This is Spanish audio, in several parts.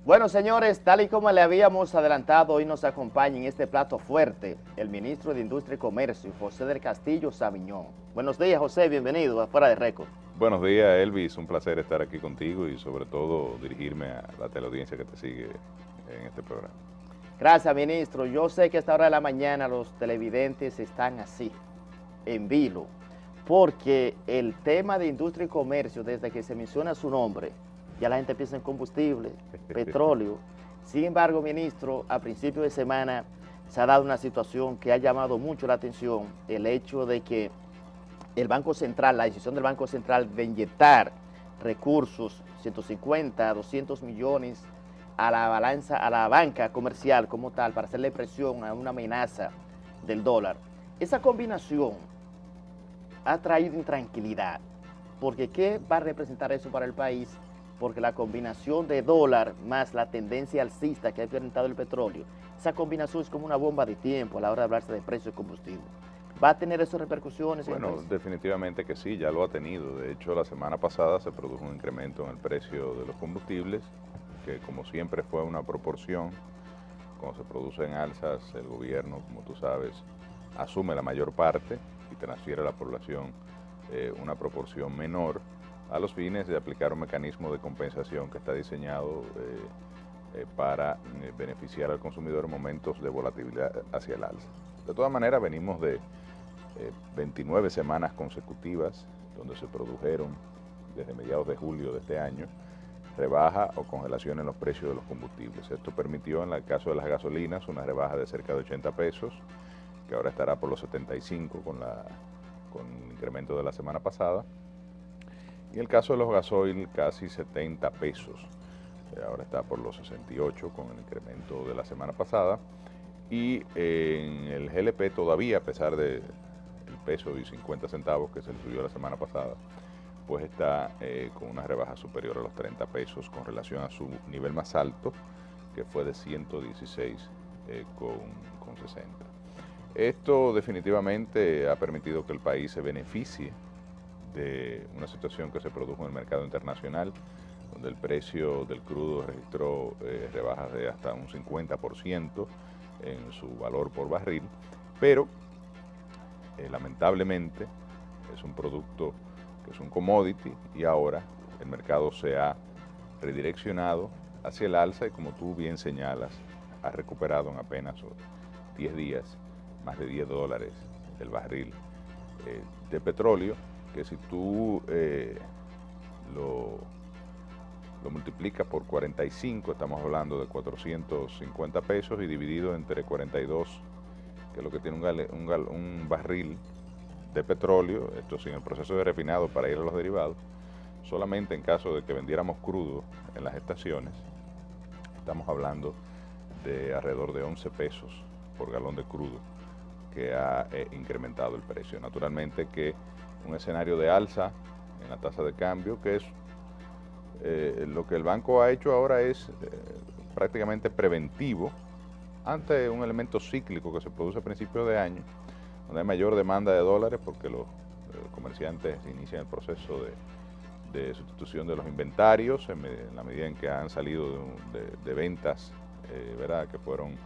Bueno, señores, tal y como le habíamos adelantado, hoy nos acompaña en este plato fuerte el ministro de Industria y Comercio, José del Castillo Sabiñón. Buenos días, José, bienvenido a Fuera de Récord. Buenos días, Elvis, un placer estar aquí contigo y sobre todo dirigirme a la teleaudiencia que te sigue en este programa. Gracias, ministro. Yo sé que a esta hora de la mañana los televidentes están así, en vilo, porque el tema de Industria y Comercio, desde que se menciona su nombre, ya la gente piensa en combustible, petróleo. Sin embargo, ministro, a principio de semana se ha dado una situación que ha llamado mucho la atención, el hecho de que el Banco Central, la decisión del Banco Central de inyectar recursos, 150, 200 millones a la balanza, a la banca comercial como tal, para hacerle presión a una amenaza del dólar. Esa combinación ha traído intranquilidad, porque ¿qué va a representar eso para el país? Porque la combinación de dólar más la tendencia alcista que ha experimentado el petróleo, esa combinación es como una bomba de tiempo a la hora de hablarse de precio de combustible. ¿Va a tener esas repercusiones? Bueno, definitivamente que sí, ya lo ha tenido. De hecho, la semana pasada se produjo un incremento en el precio de los combustibles, que como siempre fue una proporción. Cuando se producen alzas, el gobierno, como tú sabes, asume la mayor parte y transfiere a la población una proporción menor, a los fines de aplicar un mecanismo de compensación que está diseñado para beneficiar al consumidor en momentos de volatilidad hacia el alza. De todas maneras, venimos de 29 semanas consecutivas donde se produjeron, desde mediados de julio de este año, rebaja o congelación en los precios de los combustibles. Esto permitió, en el caso de las gasolinas, una rebaja de cerca de 80 pesos, que ahora estará por los 75 con el incremento de la semana pasada. Y en el caso de los gasoil, casi 70 pesos. Ahora está por los 68 con el incremento de la semana pasada. Y en el GLP todavía, a pesar del peso y 50 centavos que se le subió la semana pasada, pues está con una rebaja superior a los 30 pesos con relación a su nivel más alto, que fue de 116 con 60. Esto definitivamente ha permitido que el país se beneficie de una situación que se produjo en el mercado internacional, donde el precio del crudo registró rebajas de hasta un 50% en su valor por barril, pero lamentablemente es un producto que es un commodity y ahora el mercado se ha redireccionado hacia el alza y, como tú bien señalas, ha recuperado en apenas 10 días más de $10 el barril de petróleo, que si tú lo multiplicas por 45, estamos hablando de 450 pesos y dividido entre 42, que es lo que tiene un barril de petróleo, esto sin el proceso de refinado para ir a los derivados. Solamente en caso de que vendiéramos crudo en las estaciones, estamos hablando de alrededor de 11 pesos por galón de crudo que ha incrementado el precio. Naturalmente que un escenario de alza en la tasa de cambio, que es lo que el banco ha hecho ahora es prácticamente preventivo ante un elemento cíclico que se produce a principios de año, donde hay mayor demanda de dólares porque los comerciantes inician el proceso de sustitución de los inventarios en la medida en que han salido de ventas, ¿verdad?, que fueron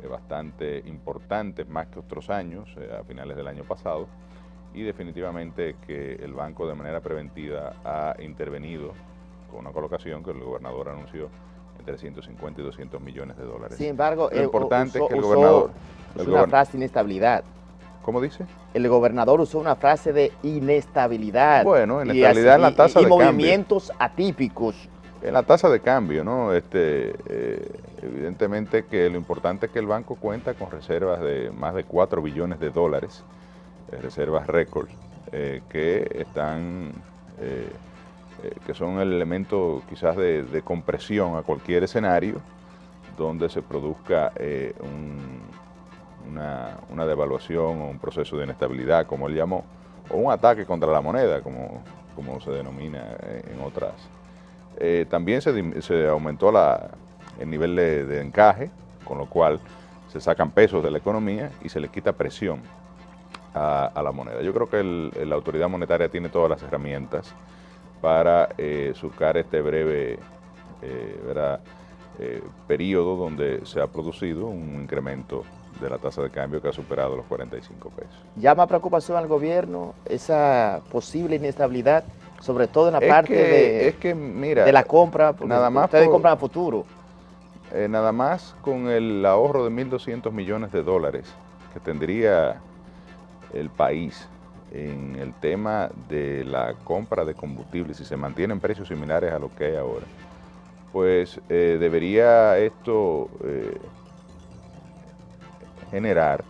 bastante importantes, más que otros años, a finales del año pasado, y definitivamente que el banco de manera preventiva ha intervenido con una colocación que el gobernador anunció entre 150 y 200 millones de dólares. Sin embargo, lo importante es que el gobernador... usó una frase de inestabilidad. ¿Cómo dice? El gobernador usó una frase de inestabilidad. Bueno, inestabilidad en la tasa de cambio. Y movimientos atípicos. En la tasa de cambio, ¿no? Evidentemente que lo importante es que el banco cuenta con reservas de más de 4 billones de dólares, reservas récord, que están... que son el elemento quizás de compresión a cualquier escenario donde se produzca una devaluación o un proceso de inestabilidad, como él llamó, o un ataque contra la moneda, como se denomina en otras. También se aumentó el nivel de encaje, con lo cual se sacan pesos de la economía y se le quita presión a la moneda. Yo creo que la autoridad monetaria tiene todas las herramientas para surcar este breve periodo donde se ha producido un incremento de la tasa de cambio que ha superado los 45 pesos. ¿Llama preocupación al gobierno esa posible inestabilidad, sobre todo en la parte mira, de la compra? Porque nada más ustedes compran a futuro. Nada más con el ahorro de 1.200 millones de dólares que tendría el país en el tema de la compra de combustibles, si se mantienen precios similares a lo que hay ahora, pues debería esto generar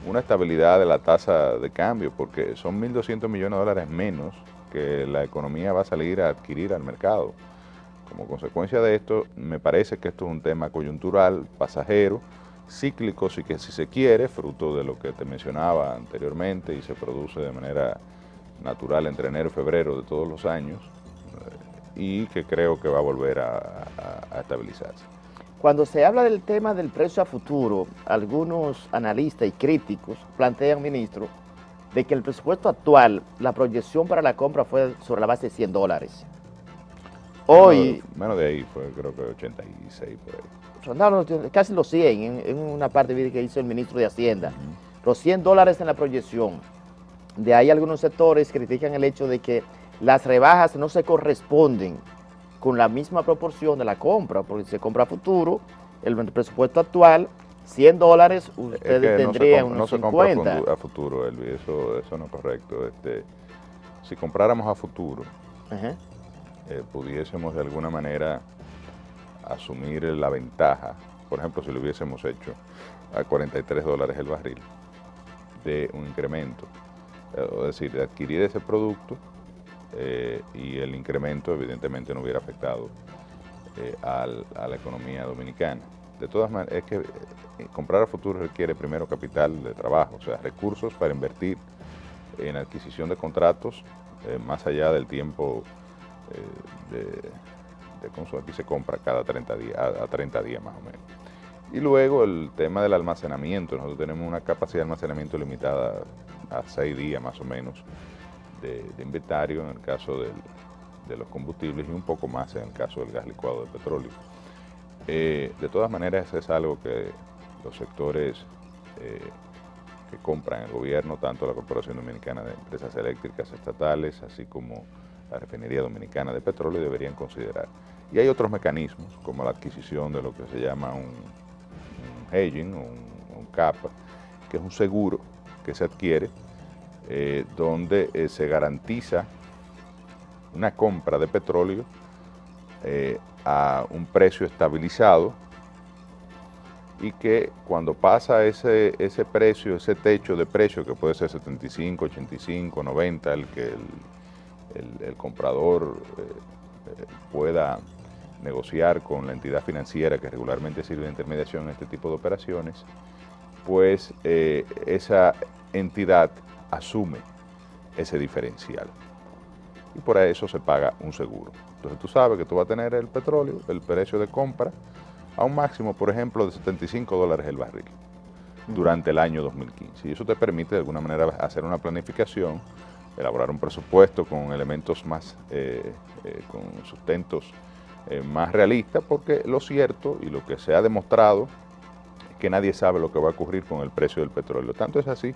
una estabilidad de la tasa de cambio, porque son 1.200 millones de dólares menos que la economía va a salir a adquirir al mercado. Como consecuencia de esto, me parece que esto es un tema coyuntural, pasajero, cíclico, si se quiere, fruto de lo que te mencionaba anteriormente y se produce de manera natural entre enero y febrero de todos los años, y que creo que va a volver a estabilizarse. Cuando se habla del tema del precio a futuro, algunos analistas y críticos plantean, ministro, de que el presupuesto actual, la proyección para la compra fue sobre la base de $100. Hoy... Menos de ahí, fue creo que 86 por ahí. No, casi los 100, en una parte que hizo el ministro de Hacienda. Los $100 en la proyección. De ahí algunos sectores critican el hecho de que las rebajas no se corresponden con la misma proporción de la compra, porque si se compra a futuro, el presupuesto actual, $100, ustedes tendrían unos 50. No se compra a futuro, Elvi, eso no es correcto. Si compráramos a futuro, pudiésemos de alguna manera asumir la ventaja, por ejemplo, si lo hubiésemos hecho a $43 el barril, de un incremento, es decir, de adquirir ese producto, y el incremento evidentemente no hubiera afectado a la economía dominicana. De todas maneras, es que comprar a futuro requiere primero capital de trabajo, o sea, recursos para invertir en adquisición de contratos más allá del tiempo de consumo. Aquí se compra cada 30 días, a 30 días más o menos. Y luego el tema del almacenamiento. Nosotros tenemos una capacidad de almacenamiento limitada a 6 días más o menos de inventario en el caso de los combustibles y un poco más en el caso del gas licuado de petróleo. De todas maneras, es algo que los sectores que compran el gobierno, tanto la Corporación Dominicana de Empresas Eléctricas Estatales, así como la Refinería Dominicana de Petróleo, deberían considerar. Y hay otros mecanismos, como la adquisición de lo que se llama un hedging, un CAP, que es un seguro que se adquiere, donde se garantiza una compra de petróleo a un precio estabilizado, y que cuando pasa ese precio, ese techo de precio, que puede ser 75, 85, 90, el que el comprador pueda negociar con la entidad financiera que regularmente sirve de intermediación en este tipo de operaciones, pues esa entidad asume ese diferencial y por eso se paga un seguro. Entonces tú sabes que tú vas a tener el petróleo, el precio de compra, a un máximo, por ejemplo, de $75 el barril durante el año 2015. Y eso te permite de alguna manera hacer una planificación, elaborar un presupuesto con elementos más, con sustentos más realistas, porque lo cierto y lo que se ha demostrado es que nadie sabe lo que va a ocurrir con el precio del petróleo. Tanto es así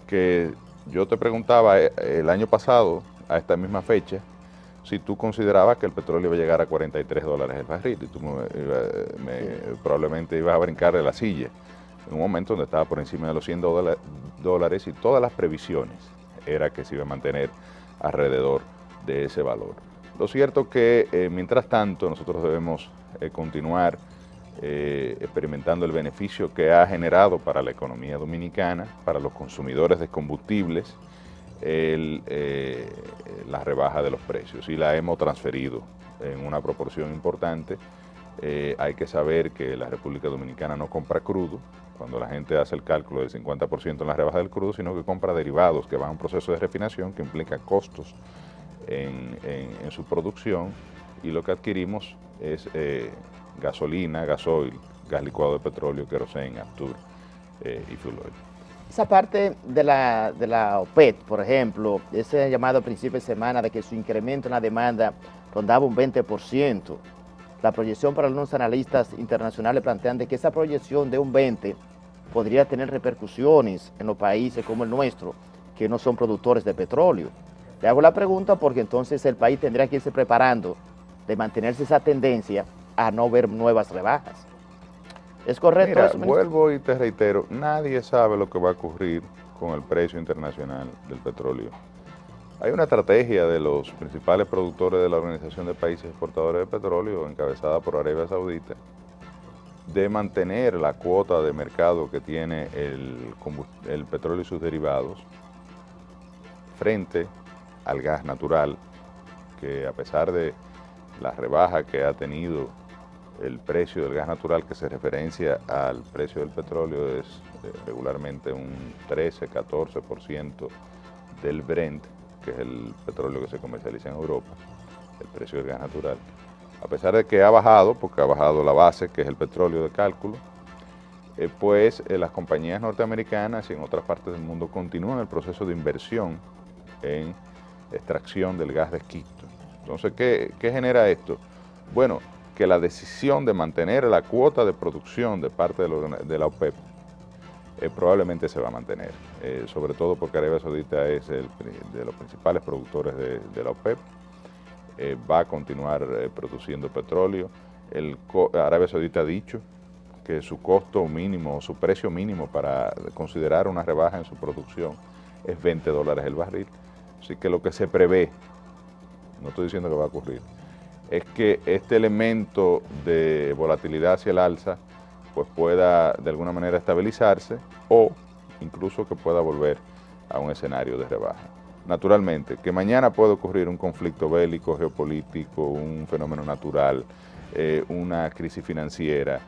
que yo te preguntaba el año pasado, a esta misma fecha, si tú considerabas que el petróleo iba a llegar a $43 el barril, y tú probablemente ibas a brincar de la silla en un momento donde estaba por encima de los $100 y todas las previsiones era que se iba a mantener alrededor de ese valor. Lo cierto que mientras tanto nosotros debemos continuar experimentando el beneficio que ha generado para la economía dominicana, para los consumidores de combustibles, la rebaja de los precios, y la hemos transferido en una proporción importante Hay que saber que la República Dominicana no compra crudo, cuando la gente hace el cálculo del 50% en la rebaja del crudo, sino que compra derivados que van a un proceso de refinación que implica costos en su producción, y lo que adquirimos es gasolina, gasoil, gas licuado de petróleo, queroseno, Aptur y fuel oil. Esa parte de la OPEP, por ejemplo, ese llamado a principio de semana de que su incremento en la demanda rondaba un 20%. La proyección para algunos analistas internacionales plantean de que esa proyección de un 20% podría tener repercusiones en los países como el nuestro, que no son productores de petróleo. Le hago la pregunta porque entonces el país tendría que irse preparando de mantenerse esa tendencia a no ver nuevas rebajas. ¿Es correcto Mira, eso, ministro? vuelvo y te reitero, nadie sabe lo que va a ocurrir con el precio internacional del petróleo. Hay una estrategia de los principales productores de la Organización de Países Exportadores de Petróleo, encabezada por Arabia Saudita, de mantener la cuota de mercado que tiene el petróleo y sus derivados frente al gas natural, que a pesar de la rebaja que ha tenido el precio del gas natural, que se referencia al precio del petróleo, es regularmente un 13-14% del Brent, que es el petróleo que se comercializa en Europa, el precio del gas natural. A pesar de que ha bajado, porque ha bajado la base, que es el petróleo de cálculo, pues las compañías norteamericanas y en otras partes del mundo continúan el proceso de inversión en extracción del gas de esquisto. Entonces, ¿qué genera esto? Bueno, que la decisión de mantener la cuota de producción de parte de la OPEP probablemente se va a mantener, sobre todo porque Arabia Saudita es de los principales productores de la OPEP, va a continuar produciendo petróleo. Arabia Saudita ha dicho que su costo mínimo, su precio mínimo para considerar una rebaja en su producción es $20 el barril. Así que lo que se prevé, no estoy diciendo que va a ocurrir, es que este elemento de volatilidad hacia el alza pues pueda de alguna manera estabilizarse o incluso que pueda volver a un escenario de rebaja. Naturalmente, que mañana puede ocurrir un conflicto bélico, geopolítico, un fenómeno natural, una crisis financiera,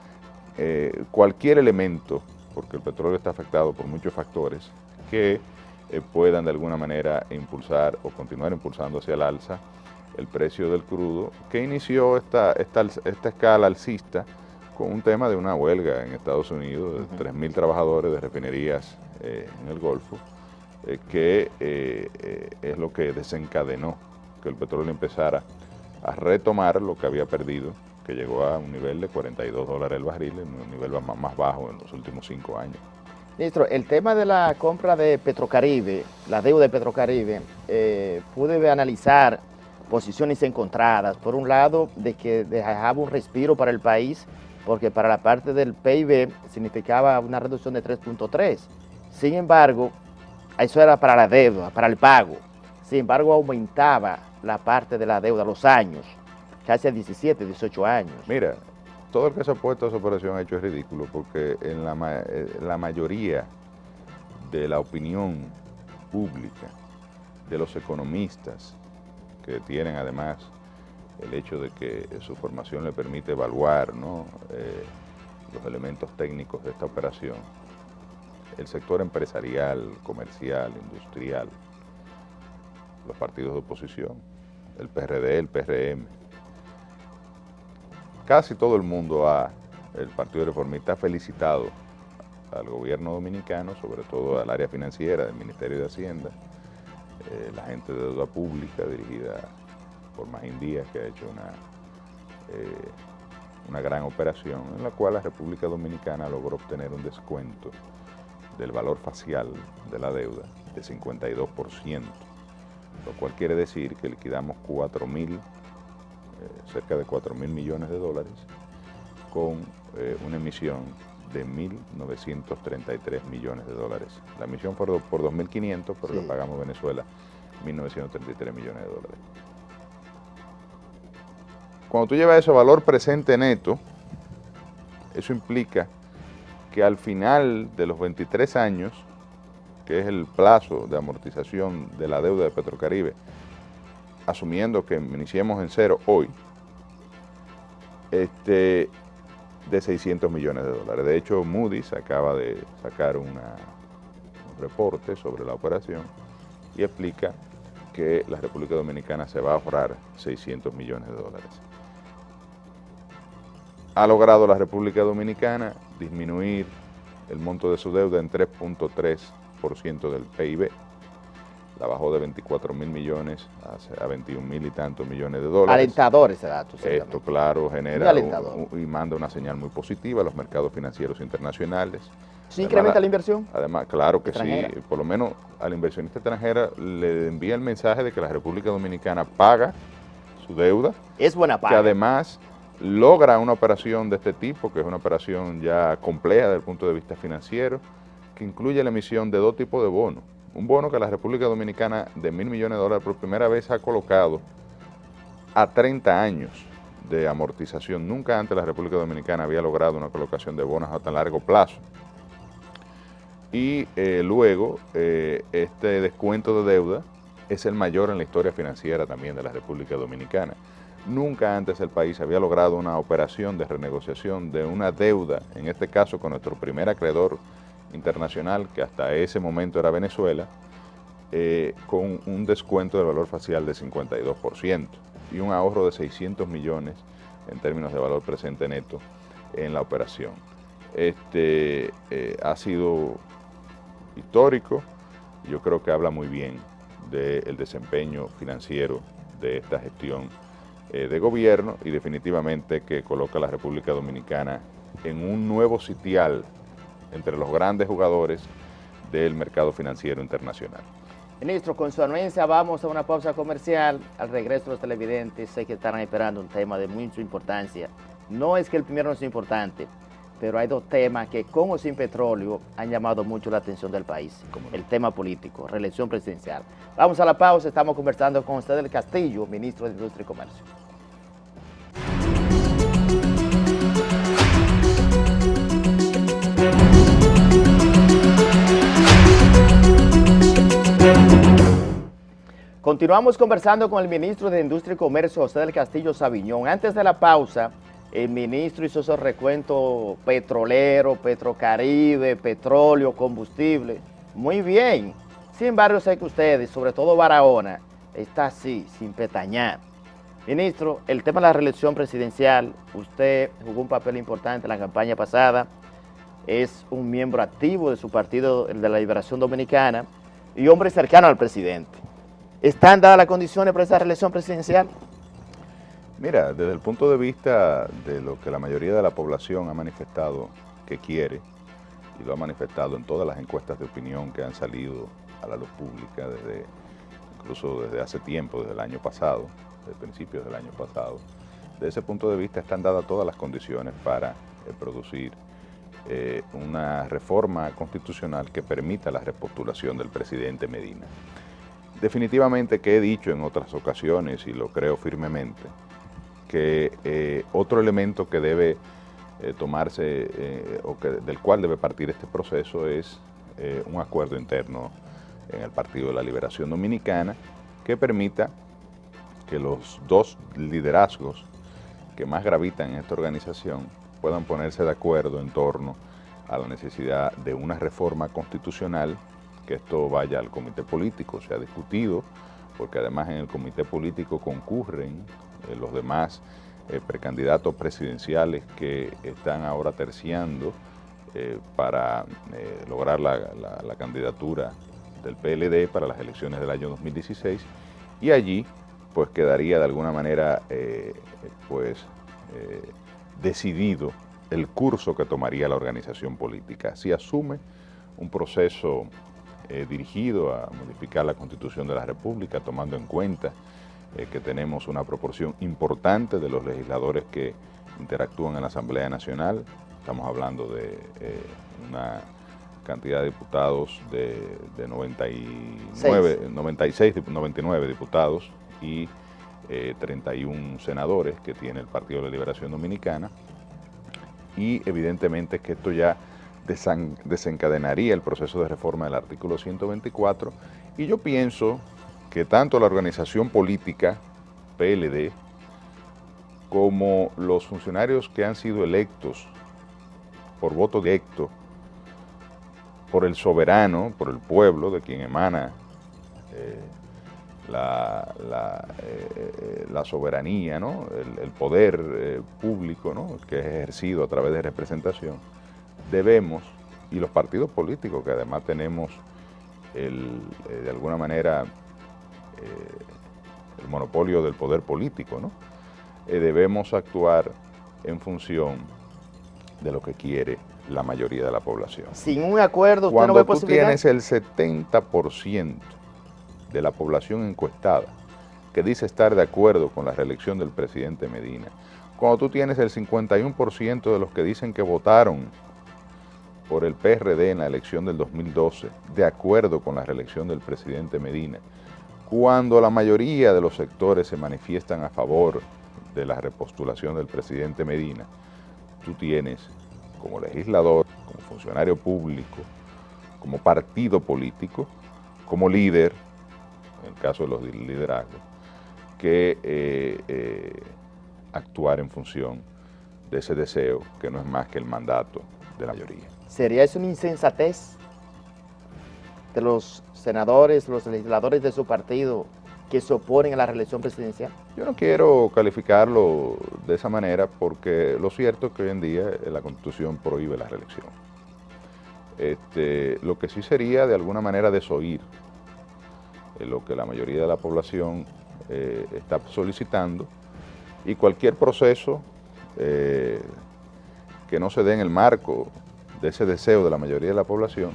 cualquier elemento, porque el petróleo está afectado por muchos factores que puedan de alguna manera impulsar o continuar impulsando hacia el alza el precio del crudo, que inició esta escala alcista con un tema de una huelga en Estados Unidos de 3.000 trabajadores de refinerías en el Golfo, que es lo que desencadenó que el petróleo empezara a retomar lo que había perdido, que llegó a un nivel de $42 el barril, un nivel más bajo en los últimos 5 años. Ministro, el tema de la compra de Petrocaribe, la deuda de Petrocaribe, pude analizar posiciones encontradas. Por un lado, de que dejaba un respiro para el país, porque para la parte del PIB significaba una reducción de 3.3. Sin embargo, eso era para la deuda, para el pago. Sin embargo, aumentaba la parte de la deuda, los años, casi a 17, 18 años. Mira, todo el que se ha puesto a esa operación ha hecho es ridículo, porque en la mayoría de la opinión pública, de los economistas, que tienen además el hecho de que su formación le permite evaluar, ¿no?, los elementos técnicos de esta operación, el sector empresarial, comercial, industrial, los partidos de oposición, el PRD, el PRM, casi todo el mundo el Partido Reformista ha felicitado al gobierno dominicano, sobre todo al área financiera del Ministerio de Hacienda, la gente de deuda pública dirigida por Magín Díaz, que ha hecho una gran operación en la cual la República Dominicana logró obtener un descuento del valor facial de la deuda de 52%, lo cual quiere decir que liquidamos cerca de 4.000 millones de dólares con una emisión de 1.933 millones de dólares. La emisión fue por 2.500, pero sí, le pagamos a Venezuela 1.933 millones de dólares. Cuando tú llevas ese valor presente neto, eso implica que al final de los 23 años, que es el plazo de amortización de la deuda de Petrocaribe, asumiendo que iniciemos en cero hoy, de 600 millones de dólares. De hecho, Moody's acaba de sacar un reporte sobre la operación y explica que la República Dominicana se va a ahorrar 600 millones de dólares. Ha logrado la República Dominicana disminuir el monto de su deuda en 3.3% del PIB. La bajó de 24.000 millones a 21.000 y tantos millones de dólares. Alentador ese dato. Esto, claro, genera y manda una señal muy positiva a los mercados financieros internacionales. ¿Sí incrementa la inversión? Además, claro que extranjera. Sí. Por lo menos a la inversionista extranjera le envía el mensaje de que la República Dominicana paga su deuda. Es buena paga. Que además logra una operación de este tipo, que es una operación ya compleja desde el punto de vista financiero, que incluye la emisión de dos tipos de bonos. Un bono que la República Dominicana de 1.000 millones de dólares por primera vez ha colocado a 30 años de amortización. Nunca antes la República Dominicana había logrado una colocación de bonos a tan largo plazo. Y luego este descuento de deuda es el mayor en la historia financiera también de la República Dominicana. Nunca antes el país había logrado una operación de renegociación de una deuda, en este caso con nuestro primer acreedor internacional, que hasta ese momento era Venezuela, con un descuento del valor facial de 52% y un ahorro de 600 millones en términos de valor presente neto en la operación. Ha sido histórico, yo creo que habla muy bien del desempeño financiero de esta gestión de gobierno y definitivamente que coloca a la República Dominicana en un nuevo sitial entre los grandes jugadores del mercado financiero internacional. Ministro, con su anuencia vamos a una pausa comercial. Al regreso los televidentes sé que estarán esperando un tema de mucha importancia. No es que el primero no sea importante, pero hay dos temas que con o sin petróleo han llamado mucho la atención del país. El tema político, reelección presidencial. Vamos a la pausa, estamos conversando con José del Castillo, ministro de Industria y Comercio. Continuamos conversando con el ministro de Industria y Comercio, José del Castillo Sabiñón. Antes de la pausa, el ministro hizo esos recuentos petrolero, Petrocaribe, petróleo, combustible. Muy bien. Sin embargo, sé que ustedes, sobre todo Barahona, está así, sin pestañear. Ministro, el tema de la reelección presidencial, usted jugó un papel importante en la campaña pasada, es un miembro activo de su partido, el de la Liberación Dominicana, y hombre cercano al presidente. ¿Están dadas las condiciones para esa reelección presidencial? Mira, desde el punto de vista de lo que la mayoría de la población ha manifestado que quiere, y lo ha manifestado en todas las encuestas de opinión que han salido a la luz pública, incluso desde hace tiempo, desde el año pasado, desde principios del año pasado, desde ese punto de vista están dadas todas las condiciones para producir una reforma constitucional que permita la repostulación del presidente Medina. Definitivamente que he dicho en otras ocasiones, y lo creo firmemente, que otro elemento que debe tomarse del cual debe partir este proceso es un acuerdo interno en el Partido de la Liberación Dominicana que permita que los dos liderazgos que más gravitan en esta organización puedan ponerse de acuerdo en torno a la necesidad de una reforma constitucional, que esto vaya al comité político, sea discutido, porque además en el comité político concurren los demás precandidatos presidenciales que están ahora terciando para lograr la candidatura del PLD para las elecciones del año 2016, y allí pues quedaría de alguna manera decidido el curso que tomaría la organización política. Si asume un proceso dirigido a modificar la Constitución de la República, tomando en cuenta que tenemos una proporción importante de los legisladores que interactúan en la Asamblea Nacional. Estamos hablando de una cantidad de diputados de 99 diputados y 31 senadores que tiene el Partido de la Liberación Dominicana, y evidentemente que esto ya desencadenaría el proceso de reforma del artículo 124, y yo pienso que tanto la organización política PLD como los funcionarios que han sido electos por voto directo por el soberano, por el pueblo, de quien emana la soberanía, ¿no? El poder público, ¿no? Que es ejercido a través de representación, debemos, y los partidos políticos que además tenemos de alguna manera el monopolio del poder político, ¿no? Debemos actuar en función de lo que quiere la mayoría de la población. Sin un acuerdo, ¿usted Cuando no ve tú posibilidad? tienes el 70% de la población encuestada que dice estar de acuerdo con la reelección del presidente Medina, cuando tú tienes el 51% de los que dicen que votaron por el PRD en la elección del 2012, de acuerdo con la reelección del presidente Medina, cuando la mayoría de los sectores se manifiestan a favor de la repostulación del presidente Medina, tú tienes como legislador, como funcionario público, como partido político, como líder, en el caso de los liderazgos, que actuar en función de ese deseo que no es más que el mandato de la mayoría. ¿Sería eso una insensatez de los senadores, los legisladores de su partido que se oponen a la reelección presidencial? Yo no quiero calificarlo de esa manera porque lo cierto es que hoy en día la Constitución prohíbe la reelección. Lo que sí sería de alguna manera desoír lo que la mayoría de la población está solicitando, y cualquier proceso que no se dé en el marco de ese deseo de la mayoría de la población,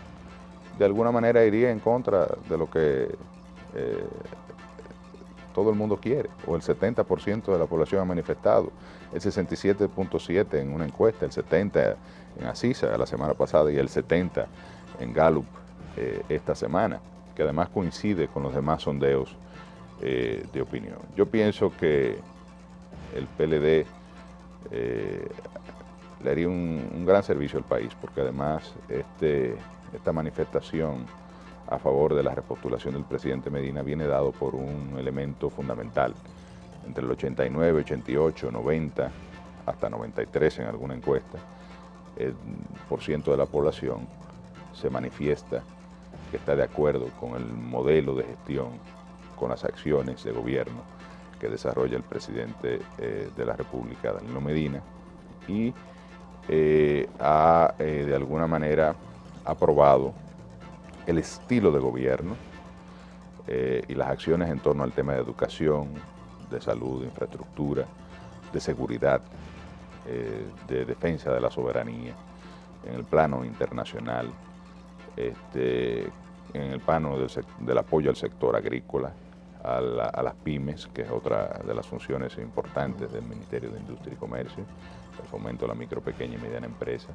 de alguna manera iría en contra de lo que todo el mundo quiere, o el 70% de la población ha manifestado, el 67.7% en una encuesta, el 70% en Asisa la semana pasada y el 70% en Gallup esta semana, que además coincide con los demás sondeos de opinión. Yo pienso que el PLD le haría un gran servicio al país, porque además esta manifestación a favor de la repostulación del presidente Medina viene dado por un elemento fundamental. Entre el 89, 88, 90, hasta 93 en alguna encuesta, el % de la población se manifiesta que está de acuerdo con el modelo de gestión, con las acciones de gobierno que desarrolla el presidente de la República, Danilo Medina, y ha de alguna manera aprobado el estilo de gobierno y las acciones en torno al tema de educación, de salud, de infraestructura, de seguridad, de defensa de la soberanía, en el plano internacional, en el plano del apoyo al sector agrícola, a las pymes, que es otra de las funciones importantes del Ministerio de Industria y Comercio, el fomento de la micro, pequeña y mediana empresa,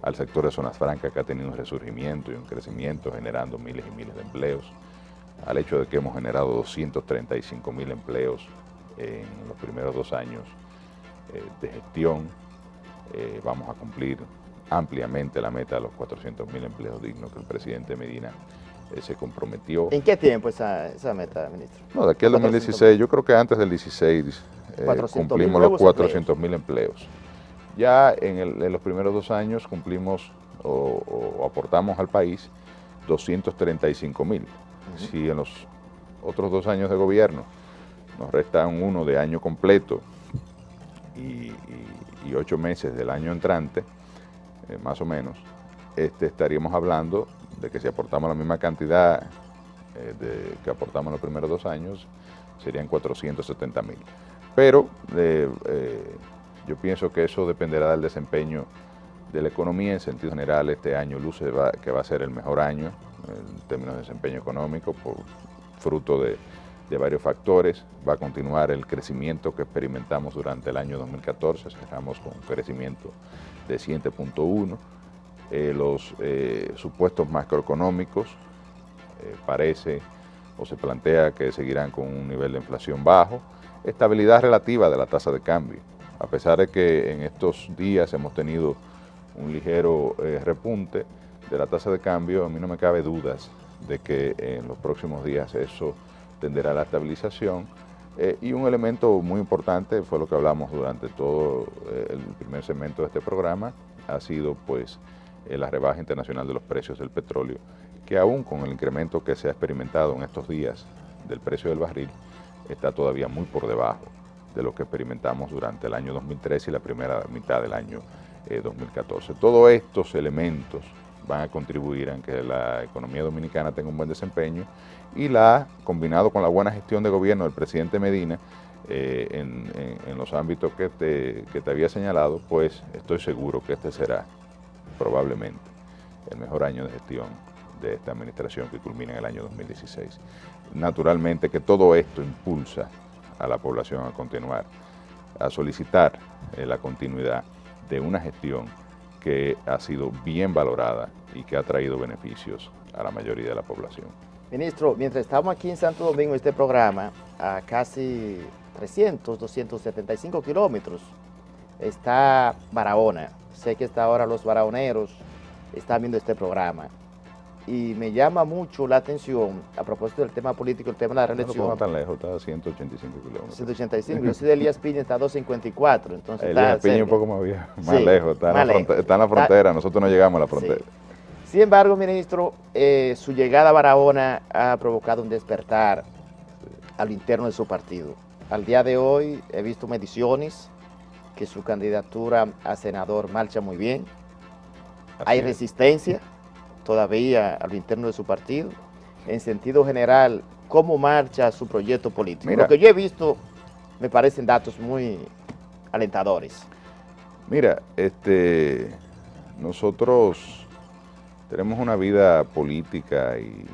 al sector de zonas francas, que ha tenido un resurgimiento y un crecimiento generando miles y miles de empleos, al hecho de que hemos generado 235.000 empleos en los primeros 2 años de gestión. Vamos a cumplir ampliamente la meta de los 400.000 empleos dignos que el presidente Medina se comprometió. ¿En qué tiempo esa meta, ministro? No, de aquí al 2016, yo creo que antes del 16 cumplimos los 400.000 empleos. Ya en los primeros 2 años cumplimos o aportamos al país 235.000. Si en los otros 2 años de gobierno nos restan 1 de año completo y 8 meses del año entrante, más o menos, estaríamos hablando de que si aportamos la misma cantidad que aportamos en los primeros 2 años, serían 470.000. Pero yo pienso que eso dependerá del desempeño de la economía. En sentido general, este año luce que va a ser el mejor año en términos de desempeño económico, fruto de varios factores. Va a continuar el crecimiento que experimentamos durante el año 2014, cerramos con un crecimiento de 7.1. Los supuestos macroeconómicos parece o se plantea que seguirán con un nivel de inflación bajo, estabilidad relativa de la tasa de cambio, a pesar de que en estos días hemos tenido un ligero repunte de la tasa de cambio. A mí no me cabe dudas de que en los próximos días eso tenderá a la estabilización, Y un elemento muy importante fue lo que hablamos durante todo el primer segmento de este programa, ha sido pues la rebaja internacional de los precios del petróleo, que aún con el incremento que se ha experimentado en estos días del precio del barril, está todavía muy por debajo de lo que experimentamos durante el año 2013 y la primera mitad del año 2014. Todos estos elementos van a contribuir a que la economía dominicana tenga un buen desempeño y combinado con la buena gestión de gobierno del presidente Medina en los ámbitos que te había señalado, pues estoy seguro que este será probablemente el mejor año de gestión de esta administración que culmina en el año 2016. Naturalmente que todo esto impulsa a la población a continuar, a solicitar la continuidad de una gestión que ha sido bien valorada y que ha traído beneficios a la mayoría de la población. Ministro, mientras estamos aquí en Santo Domingo, este programa, a casi 275 kilómetros, está Barahona. Sé que hasta ahora los barahoneros están viendo este programa. Y me llama mucho la atención, a propósito del tema político, el tema de la reelección. No tan lejos, está a 185 kilómetros. 185, yo soy de Elías Piña, está a 254, entonces Elías Piña un poco más lejos, está en la frontera, nosotros no llegamos a la frontera. Sí. Sin embargo, ministro, su llegada a Barahona ha provocado un despertar a lo interno de su partido. Al día de hoy he visto mediciones que su candidatura a senador marcha muy bien. Hay resistencia todavía a lo interno de su partido. En sentido general, ¿cómo marcha su proyecto político? Mira, lo que yo he visto me parecen datos muy alentadores. Mira, nosotros tenemos una vida política y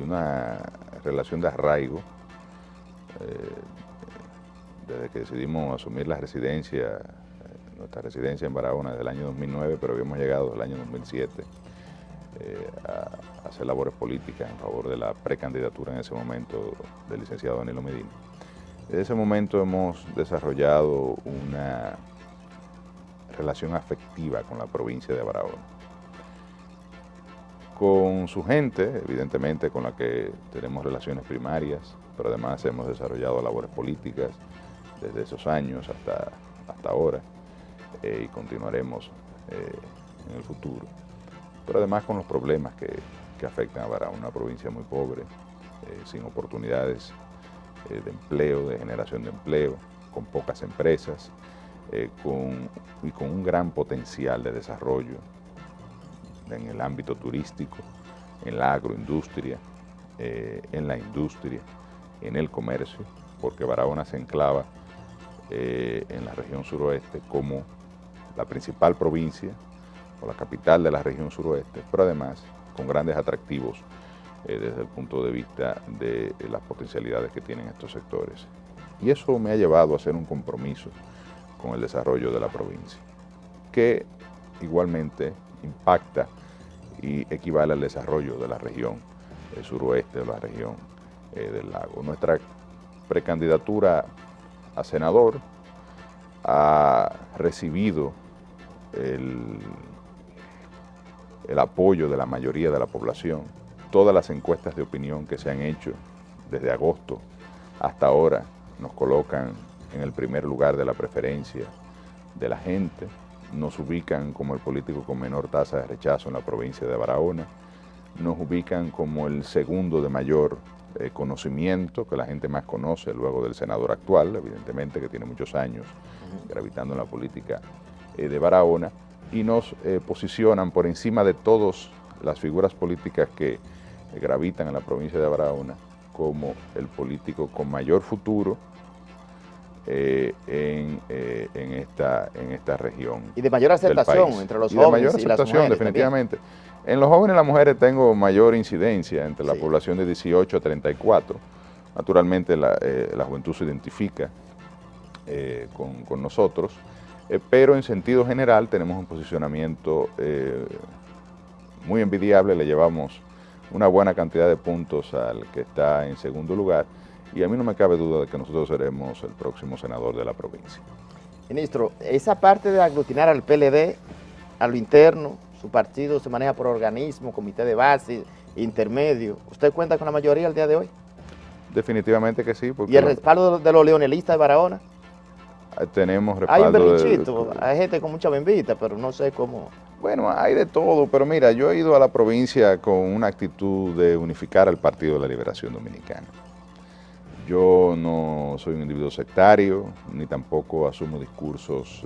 una relación de arraigo desde que decidimos asumir la residencia, nuestra residencia en Barahona desde el año 2009, pero habíamos llegado desde el año 2007 a hacer labores políticas en favor de la precandidatura en ese momento del licenciado Danilo Medina. Desde ese momento hemos desarrollado una relación afectiva con la provincia de Barahona, con su gente, evidentemente con la que tenemos relaciones primarias, pero además hemos desarrollado labores políticas desde esos años hasta ahora y continuaremos en el futuro. Pero además con los problemas que afectan a Barahona, una provincia muy pobre, sin oportunidades de empleo, de generación de empleo, con pocas empresas, y con un gran potencial de desarrollo en el ámbito turístico, en la agroindustria, en la industria, en el comercio, porque Barahona se enclava en la región suroeste como la principal provincia o la capital de la región suroeste, pero además con grandes atractivos desde el punto de vista de las potencialidades que tienen estos sectores. Y eso me ha llevado a hacer un compromiso con el desarrollo de la provincia, que igualmente impacta y equivale al desarrollo de la región suroeste o la región del lago. Nuestra precandidatura a senador ha recibido el apoyo de la mayoría de la población. Todas las encuestas de opinión que se han hecho desde agosto hasta ahora nos colocan en el primer lugar de la preferencia de la gente, nos ubican como el político con menor tasa de rechazo en la provincia de Barahona, nos ubican como el segundo de mayor conocimiento, que la gente más conoce luego del senador actual, evidentemente que tiene muchos años gravitando en la política de Barahona, y nos posicionan por encima de todas las figuras políticas que gravitan en la provincia de Barahona como el político con mayor futuro en esta región. Y de mayor aceptación entre los jóvenes y las mujeres. Definitivamente. También. En los jóvenes y las mujeres tengo mayor incidencia entre la población de 18 a 34. Naturalmente la juventud se identifica con nosotros, pero en sentido general tenemos un posicionamiento muy envidiable, le llevamos una buena cantidad de puntos al que está en segundo lugar, y a mí no me cabe duda de que nosotros seremos el próximo senador de la provincia. Ministro, esa parte de aglutinar al PLD, a lo interno, su partido se maneja por organismo, comité de base, intermedio, ¿usted cuenta con la mayoría al día de hoy? Definitivamente que sí. Porque ¿Y el respaldo de los leonelistas de Barahona? tenemos Hay un respaldo berrinchito, hay gente con mucha bembita, pero no sé cómo. Bueno, hay de todo, pero mira, yo he ido a la provincia con una actitud de unificar al Partido de la Liberación Dominicana. Yo no soy un individuo sectario, ni tampoco asumo discursos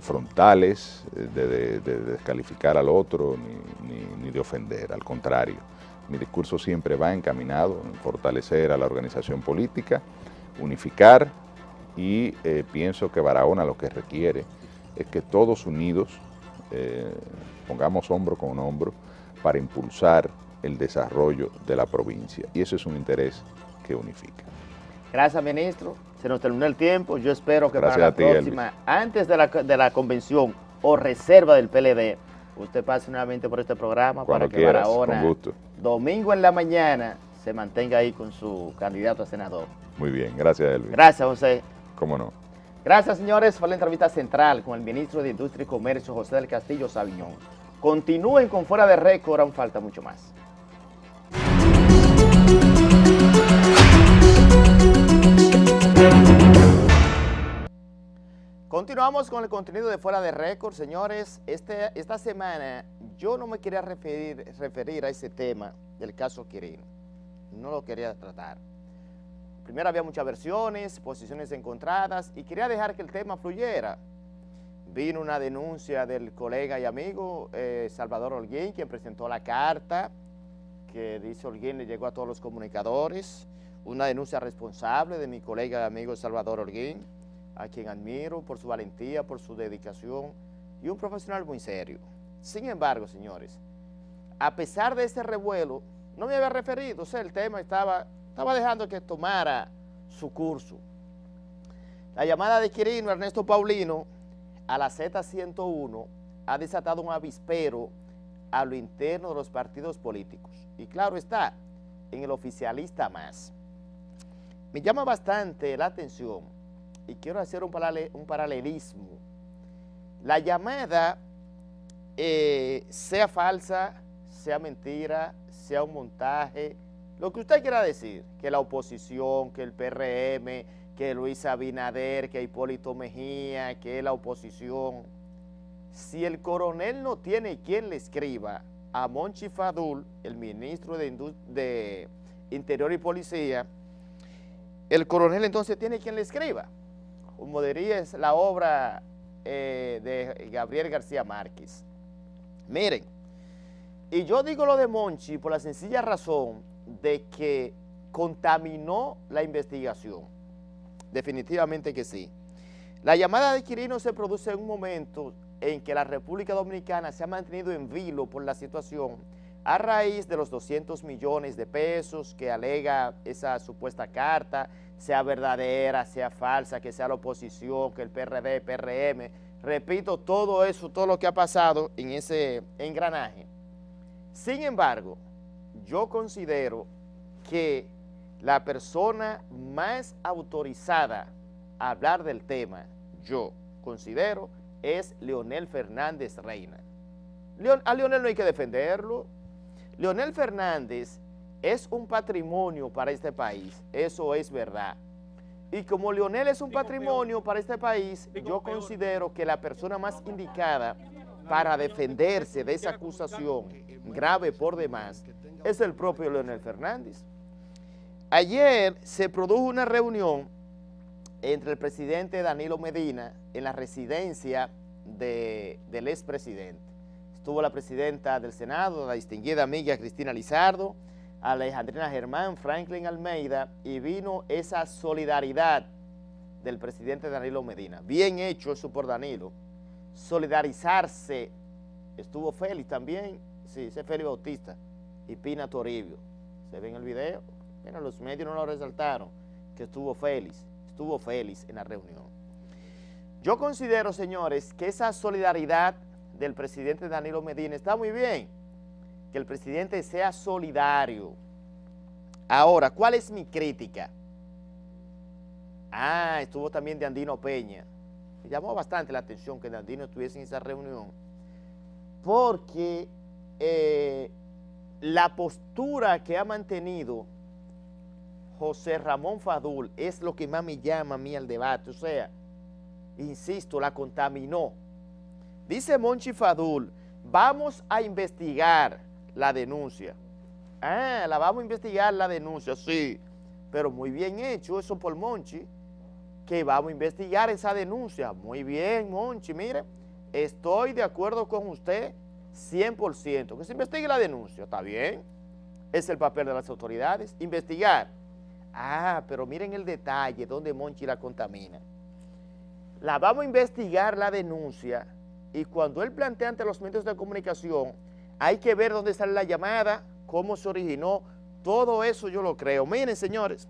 frontales de descalificar al otro, ni de ofender, al contrario. Mi discurso siempre va encaminado en fortalecer a la organización política, unificar, y pienso que Barahona lo que requiere es que todos unidos pongamos hombro con hombro para impulsar el desarrollo de la provincia, y eso es un interés que unifica. Gracias, ministro. Se nos terminó el tiempo. Yo espero que Gracias para la a ti, próxima, Elvis, antes de la convención o reserva del PLD, usted pase nuevamente por este programa cuando para que quieras, Barahona, con gusto. domingo en la mañana, se mantenga ahí con su candidato a senador. Muy bien, gracias, Elvis. Gracias, José. ¿Cómo no? Gracias, señores. Fue la entrevista central con el ministro de Industria y Comercio, José del Castillo Sabiñón. Continúen con Fuera de Récord, aún falta mucho más. Continuamos con el contenido de Fuera de Récord, señores. Esta semana yo no me quería referir a ese tema del caso Quirino. No lo quería tratar. Primero había muchas versiones, posiciones encontradas y quería dejar que el tema fluyera. Vino una denuncia del colega y amigo Salvador Holguín, quien presentó la carta que dice Holguín le llegó a todos los comunicadores. Una denuncia responsable de mi colega y amigo Salvador Holguín, a quien admiro por su valentía, por su dedicación y un profesional muy serio. Sin embargo, señores, a pesar de ese revuelo, no me había referido, o sea, el tema estaba dejando que tomara su curso. La llamada de Quirino Ernesto Paulino a la Z101 ha desatado un avispero a lo interno de los partidos políticos. Y claro está, en el oficialista más. Me llama bastante la atención y quiero hacer un paralelismo. La llamada, sea falsa, sea mentira, sea un montaje, lo que usted quiera decir, que la oposición, que el PRM, que Luis Abinader, que Hipólito Mejía, que la oposición, si el coronel no tiene quien le escriba a Monchi Fadul, el ministro de Interior y Policía, el coronel entonces tiene quien le escriba. Como diría es la obra de Gabriel García Márquez. Miren, y yo digo lo de Monchi por la sencilla razón de que contaminó la investigación. Definitivamente que sí. La llamada de Quirino se produce en un momento en que la República Dominicana se ha mantenido en vilo por la situación a raíz de los 200 millones de pesos que alega esa supuesta carta, sea verdadera, sea falsa, que sea la oposición, que el PRD, PRM, repito, todo eso, todo lo que ha pasado en ese engranaje. Sin embargo, yo considero que la persona más autorizada a hablar del tema, yo considero, es Leonel Fernández Reina. A Leonel no hay que defenderlo. Leonel Fernández es un patrimonio para este país, eso es verdad. Y como Leonel es un patrimonio para este país, yo considero que la persona más indicada para defenderse de esa acusación grave por demás es el propio Leonel Fernández. Ayer se produjo una reunión entre el presidente Danilo Medina en la residencia del expresidente. Estuvo la presidenta del Senado, la distinguida amiga Cristina Lizardo, Alejandrina Germán, Franklin Almeida, y vino esa solidaridad del presidente Danilo Medina. Bien hecho eso por Danilo. Solidarizarse. Estuvo Félix también, sí, ese Félix Bautista, y Pina Toribio. ¿Se ve en el video? Bueno, los medios no lo resaltaron, que estuvo Félix en la reunión. Yo considero, señores, que esa solidaridad del presidente Danilo Medina está muy bien, que el presidente sea solidario. Ahora, ¿cuál es mi crítica? Estuvo también de Andino Peña. Me llamó bastante la atención que Andino estuviese en esa reunión, porque la postura que ha mantenido José Ramón Fadul es lo que más me llama a mí al debate. O sea, insisto, la contaminó. Dice Monchi Fadul, vamos a investigar la denuncia. Ah, la vamos a investigar la denuncia, sí. Pero muy bien hecho eso por Monchi, que vamos a investigar esa denuncia. Muy bien, Monchi, mire, estoy de acuerdo con usted 100%. Que se investigue la denuncia, está bien. Es el papel de las autoridades, investigar. Ah, pero miren el detalle donde Monchi la contamina. La vamos a investigar la denuncia y cuando él plantea ante los medios de comunicación, hay que ver dónde sale la llamada, cómo se originó, todo eso yo lo creo. Miren, señores,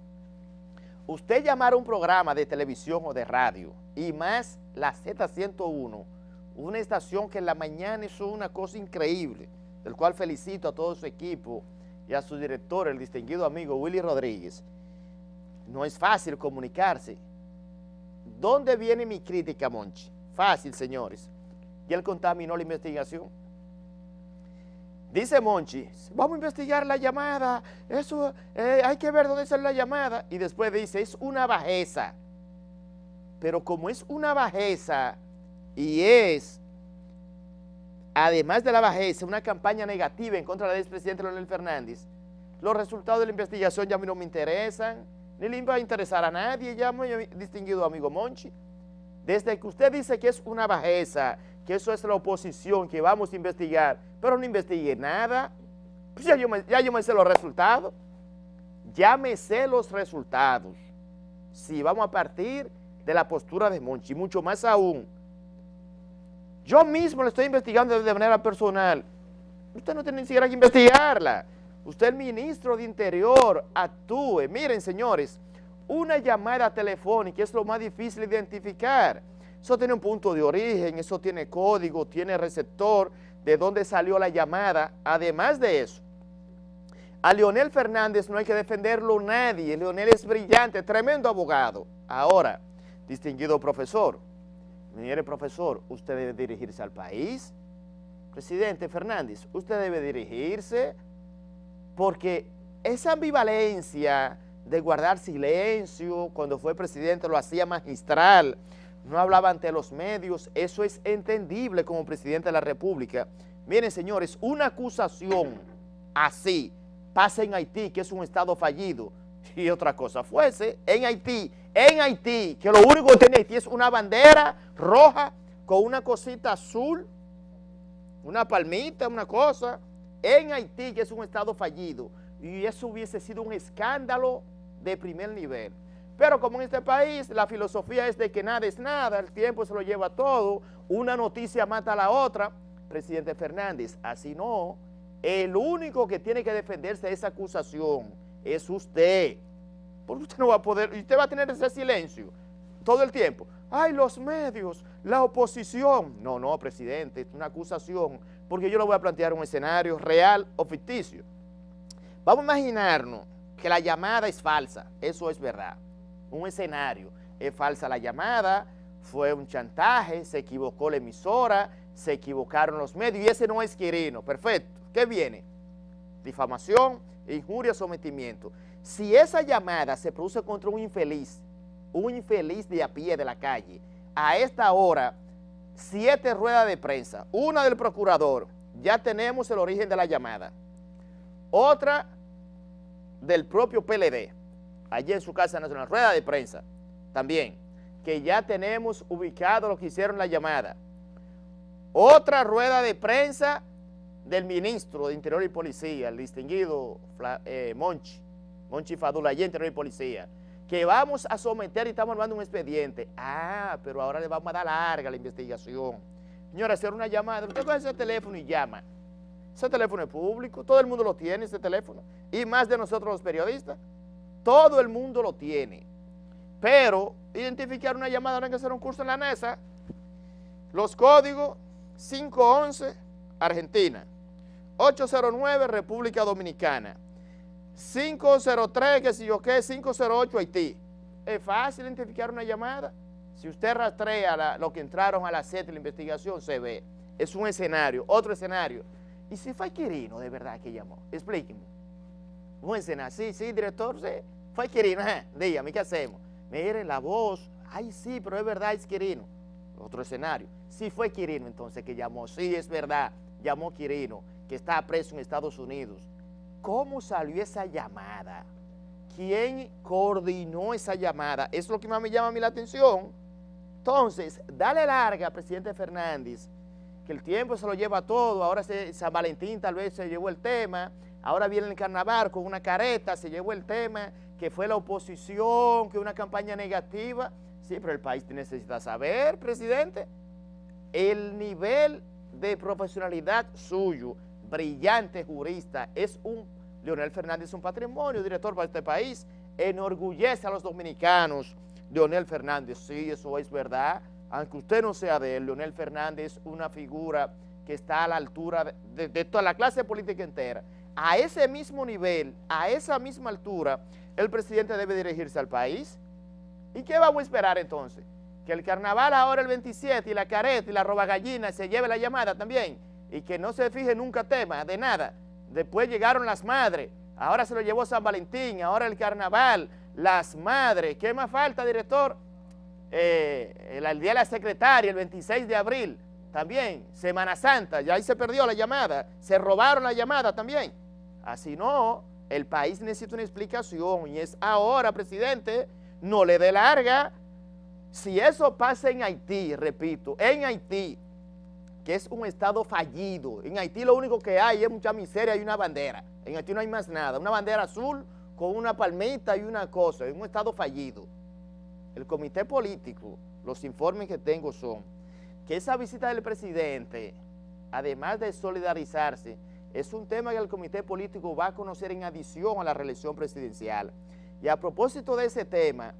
usted llamar a un programa de televisión o de radio, y más la Z101, una estación que en la mañana es una cosa increíble, del cual felicito a todo su equipo y a su director, el distinguido amigo Willy Rodríguez. No es fácil comunicarse. ¿Dónde viene mi crítica, Monchi? Fácil, señores. Y él contaminó la investigación. Dice Monchi, vamos a investigar la llamada, eso hay que ver dónde sale la llamada. Y después dice, es una bajeza. Pero como es una bajeza y es, además de la bajeza, una campaña negativa en contra del expresidente Leonel Fernández, los resultados de la investigación ya a mí no me interesan, ni le va a interesar a nadie, ya muy distinguido amigo Monchi. Desde que usted dice que es una bajeza, que eso es la oposición, que vamos a investigar, pero no investigue nada, pues ya yo me sé los resultados. Ya me sé los resultados. Si vamos a partir de la postura de Monchi, mucho más aún. Yo mismo le estoy investigando de manera personal. Usted no tiene ni siquiera que investigarla. Usted, el ministro de Interior, actúe. Miren, señores, una llamada telefónica es lo más difícil de identificar. Eso tiene un punto de origen, eso tiene código, tiene receptor, de dónde salió la llamada. Además de eso, a Leonel Fernández no hay que defenderlo nadie. Leonel es brillante, tremendo abogado. Ahora, distinguido profesor, mire, profesor, usted debe dirigirse al país. Presidente Fernández, usted debe dirigirse, porque esa ambivalencia de guardar silencio, cuando fue presidente lo hacía magistral, no hablaba ante los medios, eso es entendible como presidente de la República. Miren, señores, una acusación así pasa en Haití, que es un estado fallido, y otra cosa fuese en Haití, que lo único que tiene Haití es una bandera roja con una cosita azul, una palmita, una cosa, en Haití, que es un estado fallido, y eso hubiese sido un escándalo de primer nivel. Pero como en este país la filosofía es de que nada es nada, el tiempo se lo lleva todo, una noticia mata a la otra, presidente Fernández, así no, el único que tiene que defenderse de esa acusación es usted, porque usted no va a poder, usted va a tener ese silencio todo el tiempo. Ay, los medios, la oposición. No, presidente, es una acusación, porque yo le voy a plantear un escenario real o ficticio. Vamos a imaginarnos que la llamada es falsa, eso es verdad. Un escenario, es falsa la llamada, fue un chantaje, se equivocó la emisora, se equivocaron los medios, y ese no es Quirino, perfecto. ¿Qué viene? Difamación, injuria, sometimiento. Si esa llamada se produce contra un infeliz de a pie de la calle, a esta hora, 7 ruedas de prensa, una del procurador, ya tenemos el origen de la llamada, otra del propio PLD, allí en su Casa Nacional, rueda de prensa, también, que ya tenemos ubicado lo que hicieron la llamada, otra rueda de prensa del ministro de Interior y Policía, el distinguido Monchi Fadul, allí en Interior y Policía, que vamos a someter y estamos armando un expediente. Ah, pero ahora le vamos a dar larga la investigación. Señora, hacer una llamada, usted coge ese teléfono y llama. Ese teléfono es público, todo el mundo lo tiene, ese teléfono, y más de nosotros los periodistas, todo el mundo lo tiene. Pero identificar una llamada, ahora hay que hacer un curso en la NESA. Los códigos 511 Argentina, 809 República Dominicana, 503, que si yo qué, 508 Haití. Es fácil identificar una llamada. Si usted rastrea lo que entraron a la Z de la investigación, se ve. Es un escenario, otro escenario. ¿Y si fue Quirino de verdad que llamó? Explíqueme. Un escenario, sí, director, sí. fue Quirino, dígame, ¿qué hacemos? Miren, la voz, ay sí, pero es verdad, es Quirino. Otro escenario, sí fue Quirino entonces que llamó, sí es verdad, llamó Quirino, que está preso en Estados Unidos. ¿Cómo salió esa llamada? ¿Quién coordinó esa llamada? Eso es lo que más me llama a mí la atención. Entonces, dale larga, presidente Fernández, que el tiempo se lo lleva todo, ahora San Valentín tal vez se llevó el tema, ahora viene el carnaval con una careta, se llevó el tema, que fue la oposición, que una campaña negativa. Sí, pero el país necesita saber, presidente, el nivel de profesionalidad suyo, brillante jurista, Leonel Fernández es un patrimonio, director para este país, enorgullece a los dominicanos. Leonel Fernández, sí, eso es verdad, aunque usted no sea de él, Leonel Fernández es una figura que está a la altura de toda la clase política entera. A ese mismo nivel, a esa misma altura, el presidente debe dirigirse al país. ¿Y qué vamos a esperar entonces? Que el carnaval ahora el 27 y la careta y la roba gallina se lleve la llamada también y que no se fije nunca tema de nada. Después llegaron las madres, ahora se lo llevó San Valentín, ahora el carnaval, las madres. ¿Qué más falta, director? El día de la secretaria, el 26 de abril, también, Semana Santa, ya ahí se perdió la llamada, se robaron la llamada también. Así no, el país necesita una explicación y es ahora, presidente, no le dé larga. Si eso pasa en Haití, repito, en Haití, que es un estado fallido, en Haití lo único que hay es mucha miseria y una bandera, en Haití no hay más nada, una bandera azul con una palmita y una cosa, es un estado fallido. El comité político, los informes que tengo son que esa visita del presidente, además de solidarizarse, es un tema que el comité político va a conocer en adición a la reelección presidencial. Y a propósito de ese tema,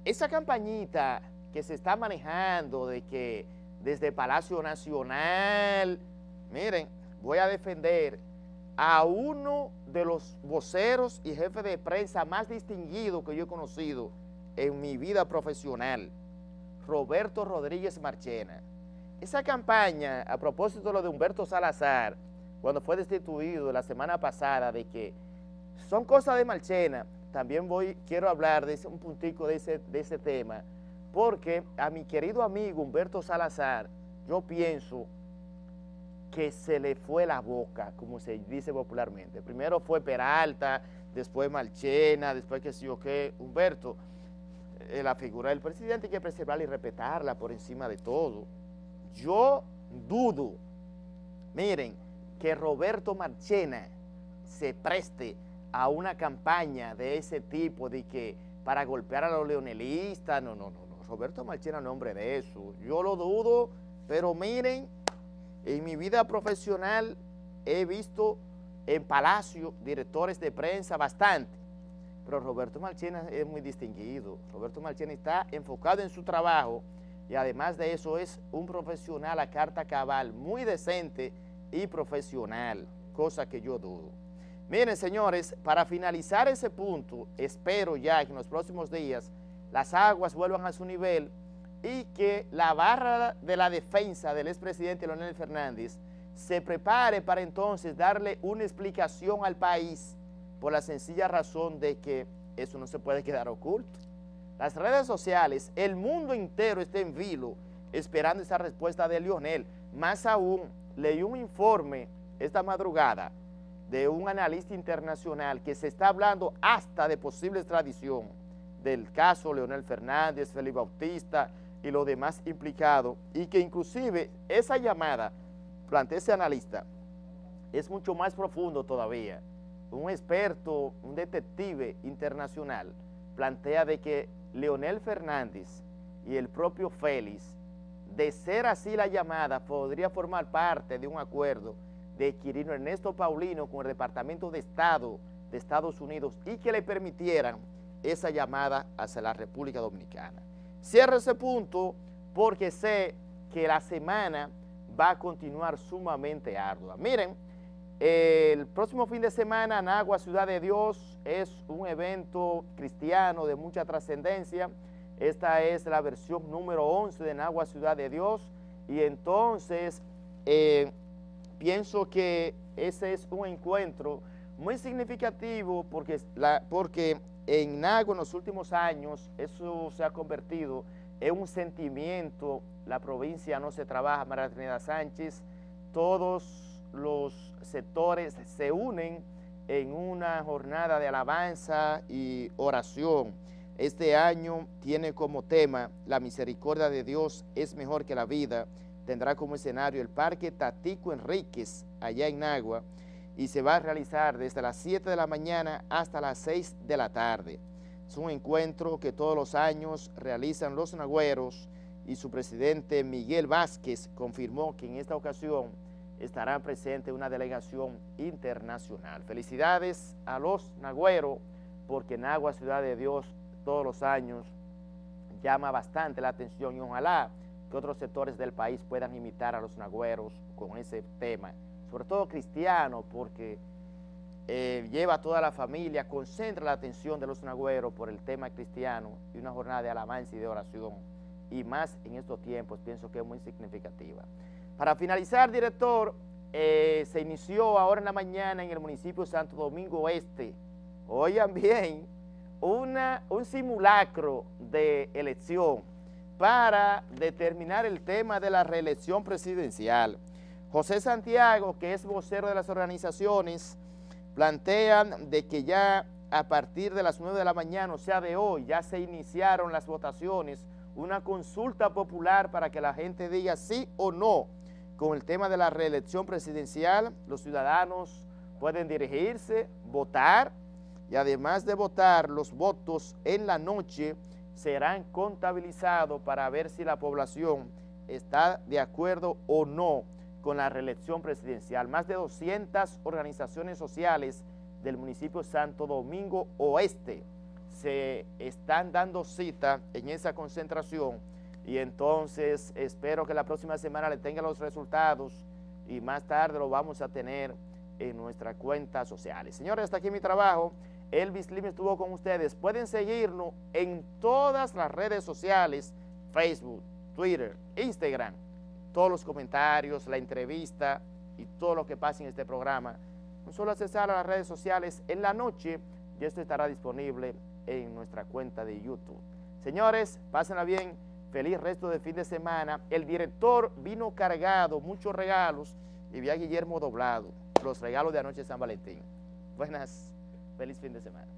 esa campañita que se está manejando de que desde Palacio Nacional, miren, voy a defender a uno de los voceros y jefes de prensa más distinguidos que yo he conocido en mi vida profesional, Roberto Rodríguez Marchena. Esa campaña, a propósito de lo de Humberto Salazar, cuando fue destituido la semana pasada, de que son cosas de Marchena, también quiero hablar de un puntico de ese tema, porque a mi querido amigo Humberto Salazar, yo pienso que se le fue la boca, como se dice popularmente. Primero fue Peralta, después Marchena, después que sí o qué. Humberto, la figura del presidente hay que preservarla y respetarla por encima de todo. Yo dudo, miren, que Roberto Marchena se preste a una campaña de ese tipo, de que para golpear a los leonelistas. No. Roberto Marchena no es hombre de eso. Yo lo dudo, pero miren, en mi vida profesional he visto en Palacio directores de prensa bastante, pero Roberto Marchena es muy distinguido. Roberto Marchena está enfocado en su trabajo y además de eso es un profesional a carta cabal, muy decente y profesional, cosa que yo dudo. Miren, señores, para finalizar ese punto, espero ya que en los próximos días las aguas vuelvan a su nivel y que la barra de la defensa del expresidente Leonel Fernández se prepare para entonces darle una explicación al país, por la sencilla razón de que eso no se puede quedar oculto. Las redes sociales, el mundo entero está en vilo esperando esa respuesta de Leonel. Más aún, leí un informe esta madrugada de un analista internacional que se está hablando hasta de posible extradición del caso Leonel Fernández, Félix Bautista y los demás implicados, y que inclusive esa llamada, plantea ese analista, es mucho más profundo todavía. Un experto, un detective internacional, plantea de que Leonel Fernández y el propio Félix, de ser así la llamada, podría formar parte de un acuerdo de Quirino Ernesto Paulino con el Departamento de Estado de Estados Unidos y que le permitieran esa llamada hacia la República Dominicana. Cierro ese punto porque sé que la semana va a continuar sumamente ardua. Miren, el próximo fin de semana, Nagua, Ciudad de Dios, es un evento cristiano de mucha trascendencia. Esta es la versión número 11 de Nagua, Ciudad de Dios, y entonces pienso que ese es un encuentro Muy significativo porque en Nagua en los últimos años eso se ha convertido en un sentimiento. La provincia no se trabaja, María Trinidad Sánchez, todos los sectores se unen en una jornada de alabanza y oración. Este año tiene como tema la misericordia de Dios es mejor que la vida. Tendrá como escenario el Parque Tatico Enríquez, allá en Nagua, y se va a realizar desde las 7 de la mañana hasta las 6 de la tarde. Es un encuentro que todos los años realizan los nagüeros y su presidente Miguel Vázquez confirmó que en esta ocasión estará presente una delegación internacional. Felicidades a los nagüeros porque Nagua, Ciudad de Dios, todos los años llama bastante la atención y ojalá que otros sectores del país puedan imitar a los nagüeros con ese tema, sobre todo cristiano, porque lleva a toda la familia, concentra la atención de los nagüeros por el tema cristiano y una jornada de alabanza y de oración, y más en estos tiempos, pienso que es muy significativa. Para finalizar, director, se inició ahora en la mañana en el municipio de Santo Domingo Este, oigan bien, un simulacro de elección para determinar el tema de la reelección presidencial. José Santiago, que es vocero de las organizaciones, plantean de que ya a partir de las 9 de la mañana, o sea de hoy, ya se iniciaron las votaciones, una consulta popular para que la gente diga sí o no con el tema de la reelección presidencial. Los ciudadanos pueden dirigirse, votar, y además de votar, los votos en la noche serán contabilizados para ver si la población está de acuerdo o no con la reelección presidencial. Más de 200 organizaciones sociales del municipio Santo Domingo Oeste se están dando cita en esa concentración, y entonces espero que la próxima semana le tenga los resultados y más tarde lo vamos a tener en nuestras cuentas sociales. Señores, hasta aquí mi trabajo. Elvis Lim estuvo con ustedes. Pueden seguirnos en todas las redes sociales, Facebook, Twitter, Instagram. Todos los comentarios, la entrevista y todo lo que pase en este programa. No solo accesar a las redes sociales en la noche, y esto estará disponible en nuestra cuenta de YouTube. Señores, pásenla bien, feliz resto de fin de semana. El director vino cargado, muchos regalos, y vi a Guillermo doblado, los regalos de anoche de San Valentín. Buenas, feliz fin de semana.